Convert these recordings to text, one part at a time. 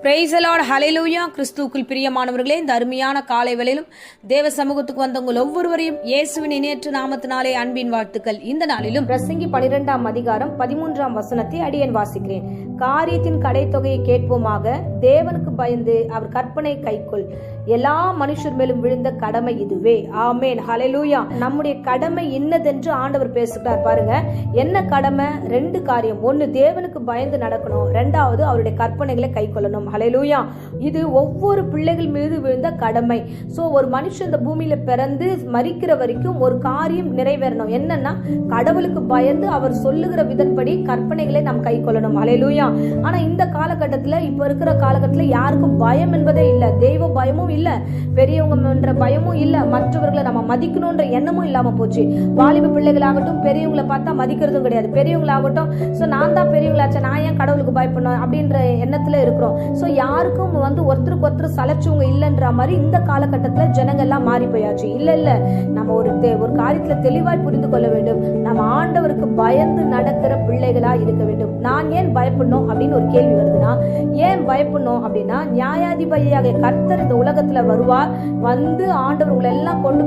Price the Lord, ஹல்லேலூயா. கிறிஸ்துவுக்குள் பிரியமானவர்களே, இந்த அருமையான காலை வேளையிலும் தேவ சமூகத்துக்கு வந்தவங்கள் ஒவ்வொருவரையும் இயேசுவின் இணையற்ற நாமத்தினாலே அன்பின் வாழ்த்துக்கள். இந்த நாளிலும் பிரசங்கி 12ஆம் அதிகாரம் 13ஆம் வசனத்தை அடியேன் வாசிக்கிறேன். காரியத்தின் கடைத்தொகையை கேட்போமாக, தேவனுக்கு பயந்து அவர் கற்பனை கைக்கொள். எல்லா மனுஷர் மேலும் விழுந்த கடமை இதுவே. ஆமேன், ஹல்லேலூயா. நம்முடைய கடமை இன்னதென்று ஆண்டவர் பேசுகிறார். பாருங்க, என்ன கடமை? 2 காரியம். ஒன்னு, தேவனுக்கு பயந்து நடக்கணும். 2வது, அவருடைய கற்பனைகளை கை கொள்ளணும். ஹல்லேலூயா. இது ஒவ்வொரு பிள்ளைகள் மீது விழுந்த கடமை. சோ ஒரு மனுஷன் இந்த பூமியில பிறந்து மரிக்கிற வரைக்கும் ஒரு காரியம் நிறைவேறணும். என்னன்னா, கடவுளுக்கு பயந்து அவர் சொல்லுகிற விதன்படி கற்பனைகளை நாம் கை கொள்ளணும். ஹல்லேலூயா. ஆனா இந்த காலகட்டத்துல, இப்ப இருக்கிற காலகட்டத்துல யாருக்கும் பயம் என்பதே இல்ல. தெய்வ பயமும் இல்ல, பெரியவங்க பயமும் இல்ல, மற்றவர்களை நம்ம மதிக்கணும்ன்ற எண்ணமும் இல்லாம போச்சு. வாலிப பிள்ளைகளாகட்டும், பெரியவங்களை பார்த்தா மதிக்கிறதும் கிடையாது. பெரியவங்களாகட்டும், சோ நான் தான் பெரியவங்களாச்சா, நான் ஏன் கடவுளுக்கு பயப்படணும் அப்படின்ற எண்ணத்துல இருக்கிறோம். சோ யாருக்கும் ஒருத்தருக்கு ஒருத்தர் சலைச்சவங்க இல்லைன்ற மாதிரி இந்த காலகட்டத்துல ஜனங்க எல்லாம் மாறி போயாச்சு. இல்ல நம்ம ஒரு காரியத்துல தெளிவாய் புரிந்து கொள்ள வேண்டும். நம்ம ஆண்டவருக்கு பயந்து நடக்கிற பிள்ளைகளா இருக்க வேண்டும். நான் ஏன் பயப்படணும் அப்படின்னு ஒரு கேள்வி வருதுன்னா, ஏன் பயப்படணும் அப்படின்னா, நியாயாதிபதியாக கர்த்தர் இந்த உலகத்துல வருவார். வந்து ஆண்டவர் உங்களை எல்லாம் கொண்டு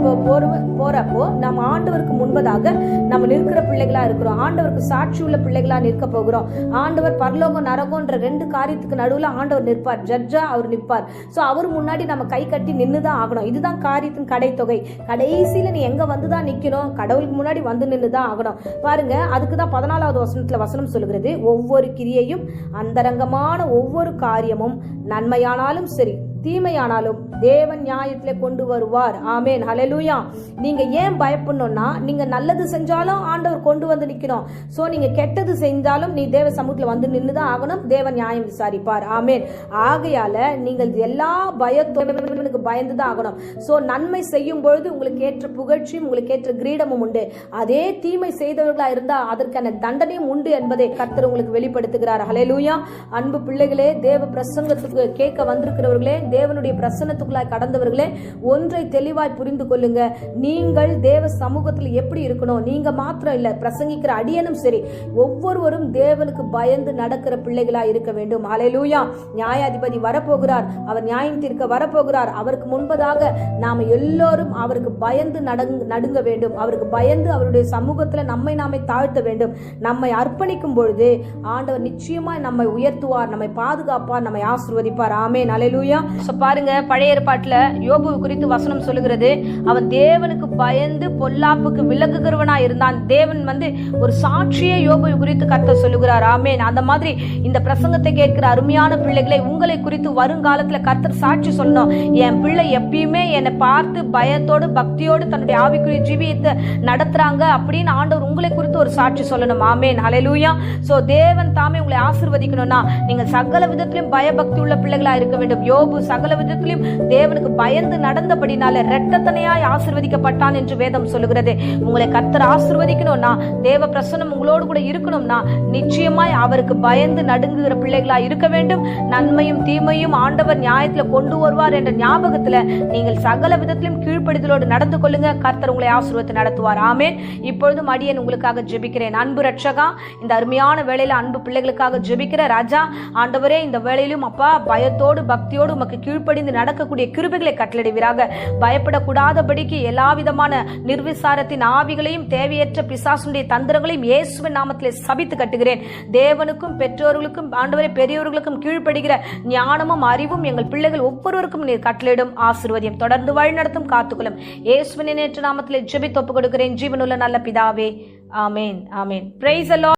போறப்போ நம்ம ஆண்டவருக்கு முன்பதாக நம்ம நிற்கிற பிள்ளைகளா இருக்கிறோம். ஆண்டவருக்கு சாட்சி உள்ள பிள்ளைகளா நிற்க போகிறோம். ஆண்டவர் பரலோகம் நரகம்ன்ற 2 காரியத்துக்கு நடுவுல ஆண்டவர் நிற்பார். ஜட்ஜா அவர் நிற்பார். சோ அவர் முன்னாடி நம்ம கை கட்டி நின்னுதான் ஆகணும். இதுதான் காரியத்தின் கடைத்தொகை. கடைசியில நீ எங்க வந்துதான் நிக்கணும்? கடவுளுக்கு முன்னாடி வந்து நின்னுதான் ஆகணும். பாருங்க, அதுக்குதான் 14வது வசனத்துல வசனம் சொல்லுகிறது, ஒவ்வொரு கிரியையும் அந்தரங்கமான ஒவ்வொரு காரியமும் நன்மையானாலும் சரி தீமையானாலும் தேவன் நியாயத்திலே கொண்டு வருவார். ஆமேன், ஹல்லேலூயா. நீங்க ஏன் பயப்படணும்னா, நீங்க நல்லது செஞ்சாலும் ஆண்டவர் கொண்டு வந்து நிக்கணும். சோ நீங்க கெட்டது செஞ்சாலும் நீ தேவ சமூகத்துல வந்து நின்னுதான் ஆகணும். தேவன் நியாயம் விசாரிப்பார். ஆமேன். ஆகையால நீங்கள் எல்லா பயத்தோடு பயந்துதான் ஆகணும். சோ நன்மை செய்யும் பொழுது உங்களுக்கு ஏற்ற புகழ்ச்சியும் உங்களுக்கு ஏற்ற கிரீடமும் உண்டு. அதே தீமை செய்தவர்களா இருந்தா அதற்கான தண்டனையும் உண்டு என்பதை கர்த்தர் உங்களுக்கு வெளிப்படுத்துகிறார். ஹல்லேலூயா. அன்பு பிள்ளைகளே, தேவ பிரசங்கத்துக்கு கேட்க வந்திருக்கிறவர்களே, தேவனுடைய பிரசன்னத்துக்குள்ளாய் கடந்தவர்களே, ஒன்றை தெளிவாய் புரிந்து கொள்ளுங்க. நீங்கள் தேவ சமூகத்தில் எப்படி இருக்கணும்? நீங்க மாத்திரம் இல்ல, பிரசங்கிக்கிற அடியனும் சரி, ஒவ்வொருவரும் தேவனுக்கு பயந்து நடக்கிற பிள்ளைகளா இருக்க வேண்டும். ஹல்லேலூயா. நியாயாதிபதி வரப்போகிறார். அவர் நியாயம் தீர்க்க வரப்போகிறார். அவருக்கு முன்பதாக நாம எல்லோரும் அவருக்கு பயந்து நடுங்க வேண்டும். அவருக்கு பயந்து அவருடைய சமூகத்துல நாமே தாழ்த்த வேண்டும். நம்மை அர்ப்பணிக்கும் பொழுது ஆண்டவர் நிச்சயமாய் நம்மை உயர்த்துவார், நம்மை பாதுகாப்பார், நம்மை ஆசீர்வதிப்பார். ஆமென், ஹல்லேலூயா. பாருங்க, பழைய ஏற்பாட்டுல யோபு குறித்து வசனம் சொல்லுகிறது, அவன் தேவனுக்கு பயந்து பொல்லாப்புக்கு விலகுகிறவனா இருந்தான். தேவன் ஒரு சாட்சியை யோபு குறித்து கர்த்தர் சொல்லுகிறார். ஆமென். அந்த மாதிரி இந்த பிரசங்கத்தை கேட்கிற அருமையான பிள்ளைகளை, உங்களை குறித்து வருங்காலத்துல கர்த்தர் சாட்சி சொல்லணும். என் பிள்ளை எப்பயுமே என்னை பார்த்து பயத்தோடு பக்தியோடு தன்னுடைய ஆவிக்குரிய ஜீவியத்தை நடத்துறாங்க அப்படின்னு ஆண்டவர் உங்களை குறித்து ஒரு சாட்சி சொல்லணும். ஆமென், ஹல்லேலூயா. சோ தேவன் தாமே உங்களை ஆசீர்வதிக்கணும்னா, நீங்கள் சகல விதத்திலும் பயபக்தி உள்ள பிள்ளைகளா இருக்க வேண்டும். யோபு சகல விதத்திலும் தேவனுக்கு பயந்து நடந்தபடினால இரட்டத்தனையாய் ஆசீர்வதிக்கப்பட்டான் என்று வேதம் சொல்லுகிறது. உங்களை கர்த்தர் ஆசீர்வதிக்கணும்னா, தேவ பிரசன்னம் உங்களோடு கூட இருக்கணும்னா, நிச்சயமாய் அவருக்கு பயந்து நடுங்குகிற பிள்ளைகளா இருக்க வேண்டும். நன்மையும் தீமையும் ஆண்டவர் நியாயத்துல கொண்டு வருவார் என்ற ஞாபகத்துல நீங்கள் சகல விதத்திலும் கீழ்ப்படிதலோடு நடந்து கொள்ளுங்க. கர்த்தர் உங்களை ஆசீர்வதித்து நடத்துவார். ஆமென். இப்பொழுதும் அடியேன் உங்களுக்காக ஜெபிக்கிறேன். அன்பு ரட்சகா, இந்த அருமையான வேளையில அன்பு பிள்ளைகளுக்காக ஜெபிக்கிற ராஜா, ஆண்டவரே, இந்த வேளையிலும் அப்பா பயத்தோடு பக்தியோடு உமக்கு கீழ்ப்படிந்து நடக்கக்கூடிய கிருபைகளை கட்டளையிடுவீராக. பயப்படக்கூடாதபடிக்கு எல்லா விதமான நிர்விசாரத்தின் ஆவிகளையும் தேவையற்ற பிசாசுடைய தந்திரங்களையும் இயேசுவின் நாமத்திலே சபித்து கட்டுகிறேன். தேவனுக்கும் பெற்றோர்களுக்கும் ஆண்டவரே பெரியவர்களுக்கும் கீழ்ப்படுகிற ஞானமும் அறிவும் எங்கள் பிள்ளைகள் ஒவ்வொருவருக்கும் நீர் கட்டளையிடும். ஆசீர்வதியும் தொடர்ந்து வழிநடத்தும் காத்துக்கொள்ளும். இயேசுவின் நேற்று நாமத்திலே ஜெபித்து ஒப்புக் கொடுக்கிறேன் ஜீவனுள்ள நல்ல பிதாவே. Amen, amen. Praise the Lord.